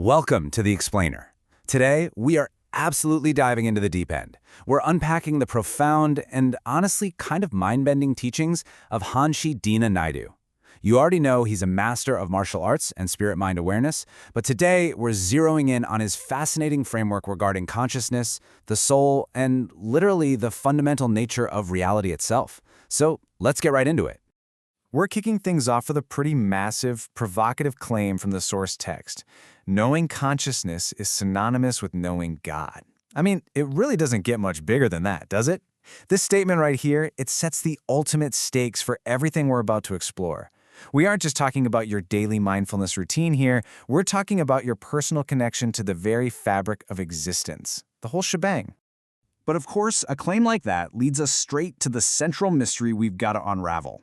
Welcome to The Explainer. Today, we are absolutely diving into the deep end. We're unpacking the profound and honestly kind of mind-bending teachings of Hanshi Deena Naidu. You already know he's a master of martial arts and spirit-mind awareness, but today we're zeroing in on his fascinating framework regarding consciousness, the soul, and literally the fundamental nature of reality itself. So let's get right into it. We're kicking things off with a pretty massive, provocative claim from the source text. Knowing consciousness is synonymous with knowing God. I mean, it really doesn't get much bigger than that, does it? This statement right here, it sets the ultimate stakes for everything we're about to explore. We aren't just talking about your daily mindfulness routine here, we're talking about your personal connection to the very fabric of existence, the whole shebang. But of course, a claim like that leads us straight to the central mystery we've got to unravel.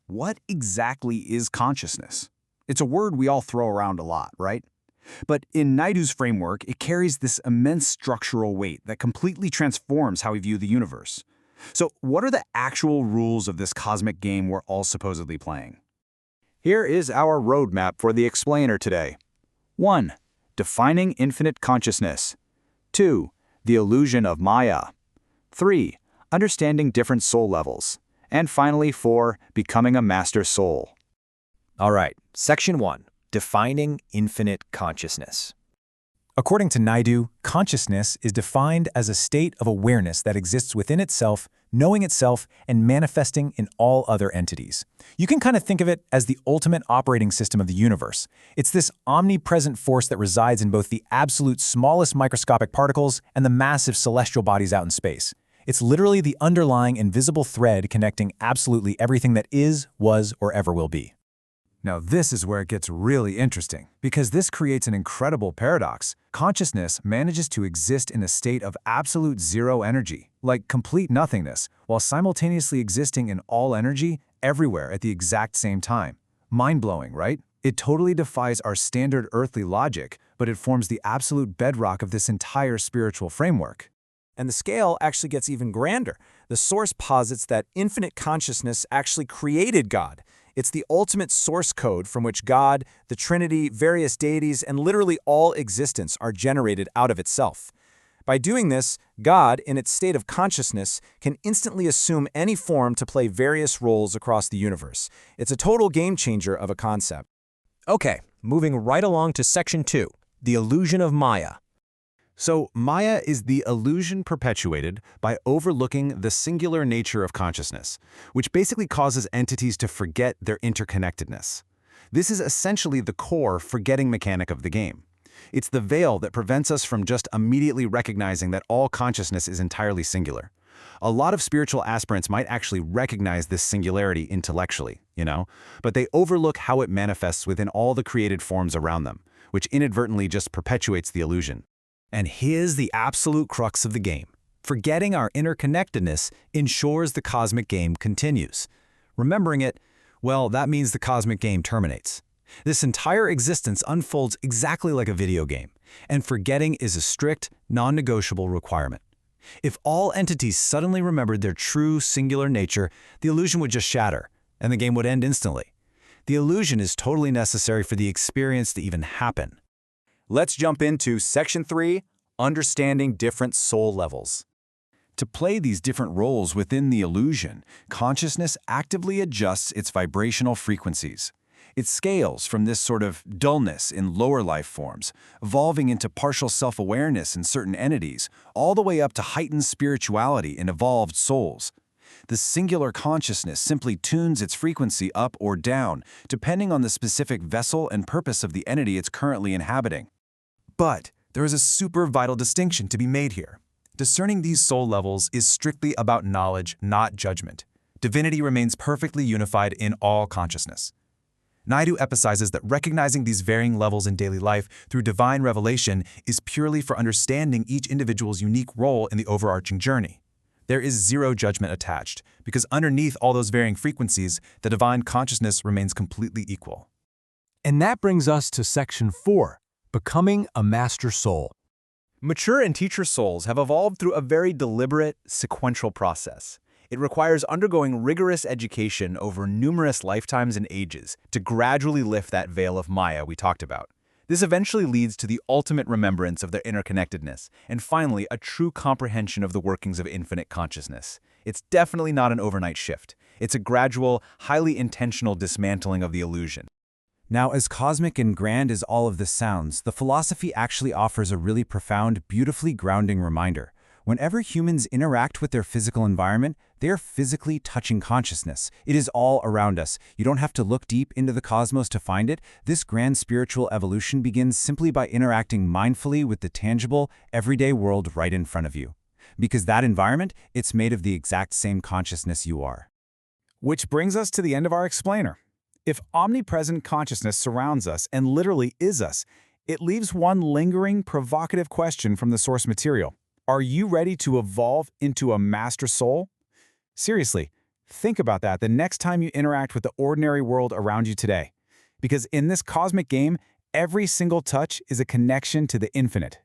What exactly is consciousness? It's a word we all throw around a lot, right? But in Naidu's framework, it carries this immense structural weight that completely transforms how we view the universe. So what are the actual rules of this cosmic game we're all supposedly playing? Here is our roadmap for the explainer today. 1. Defining infinite consciousness. 2. The illusion of Maya. 3. Understanding different soul levels. And finally, 4. Becoming a master soul. All right, Section 1. Defining infinite consciousness. According to Naidu, consciousness is defined as a state of awareness that exists within itself, knowing itself, and manifesting in all other entities. You can kind of think of it as the ultimate operating system of the universe. It's this omnipresent force that resides in both the absolute smallest microscopic particles and the massive celestial bodies out in space. It's literally the underlying invisible thread connecting absolutely everything that is, was, or ever will be. Now this is where it gets really interesting, because this creates an incredible paradox. Consciousness manages to exist in a state of absolute zero energy, like complete nothingness, while simultaneously existing in all energy, everywhere at the exact same time. Mind-blowing, right? It totally defies our standard earthly logic, but it forms the absolute bedrock of this entire spiritual framework. And the scale actually gets even grander. The source posits that infinite consciousness actually created God. It's the ultimate source code from which God, the Trinity, various deities, and literally all existence are generated out of itself. By doing this, God, in its state of consciousness, can instantly assume any form to play various roles across the universe. It's a total game changer of a concept. Okay, moving right along to Section 2, the illusion of Maya. So Maya is the illusion perpetuated by overlooking the singular nature of consciousness, which basically causes entities to forget their interconnectedness. This is essentially the core forgetting mechanic of the game. It's the veil that prevents us from just immediately recognizing that all consciousness is entirely singular. A lot of spiritual aspirants might actually recognize this singularity intellectually, but they overlook how it manifests within all the created forms around them, which inadvertently just perpetuates the illusion. And here's the absolute crux of the game. Forgetting our interconnectedness ensures the cosmic game continues. Remembering it, well, that means the cosmic game terminates. This entire existence unfolds exactly like a video game, and forgetting is a strict, non-negotiable requirement. If all entities suddenly remembered their true singular nature, the illusion would just shatter, and the game would end instantly. The illusion is totally necessary for the experience to even happen. Let's jump into Section 3, Understanding Different Soul Levels. To play these different roles within the illusion, consciousness actively adjusts its vibrational frequencies. It scales from this sort of dullness in lower life forms, evolving into partial self-awareness in certain entities, all the way up to heightened spirituality in evolved souls. The singular consciousness simply tunes its frequency up or down, depending on the specific vessel and purpose of the entity it's currently inhabiting. But there is a super vital distinction to be made here. Discerning these soul levels is strictly about knowledge, not judgment. Divinity remains perfectly unified in all consciousness. Naidu emphasizes that recognizing these varying levels in daily life through divine revelation is purely for understanding each individual's unique role in the overarching journey. There is zero judgment attached, because underneath all those varying frequencies, the divine consciousness remains completely equal. And that brings us to Section 4, Becoming a Master Soul. Mature and teacher souls have evolved through a very deliberate, sequential process. It requires undergoing rigorous education over numerous lifetimes and ages to gradually lift that veil of Maya we talked about. This eventually leads to the ultimate remembrance of their interconnectedness, and finally, a true comprehension of the workings of infinite consciousness. It's definitely not an overnight shift. It's a gradual, highly intentional dismantling of the illusion. Now, as cosmic and grand as all of this sounds, the philosophy actually offers a really profound, beautifully grounding reminder. Whenever humans interact with their physical environment, they are physically touching consciousness. It is all around us. You don't have to look deep into the cosmos to find it. This grand spiritual evolution begins simply by interacting mindfully with the tangible, everyday world right in front of you. Because that environment, it's made of the exact same consciousness you are. Which brings us to the end of our explainer. If omnipresent consciousness surrounds us and literally is us, it leaves one lingering, provocative question from the source material. Are you ready to evolve into a master soul? Seriously, think about that the next time you interact with the ordinary world around you today. Because in this cosmic game, every single touch is a connection to the infinite.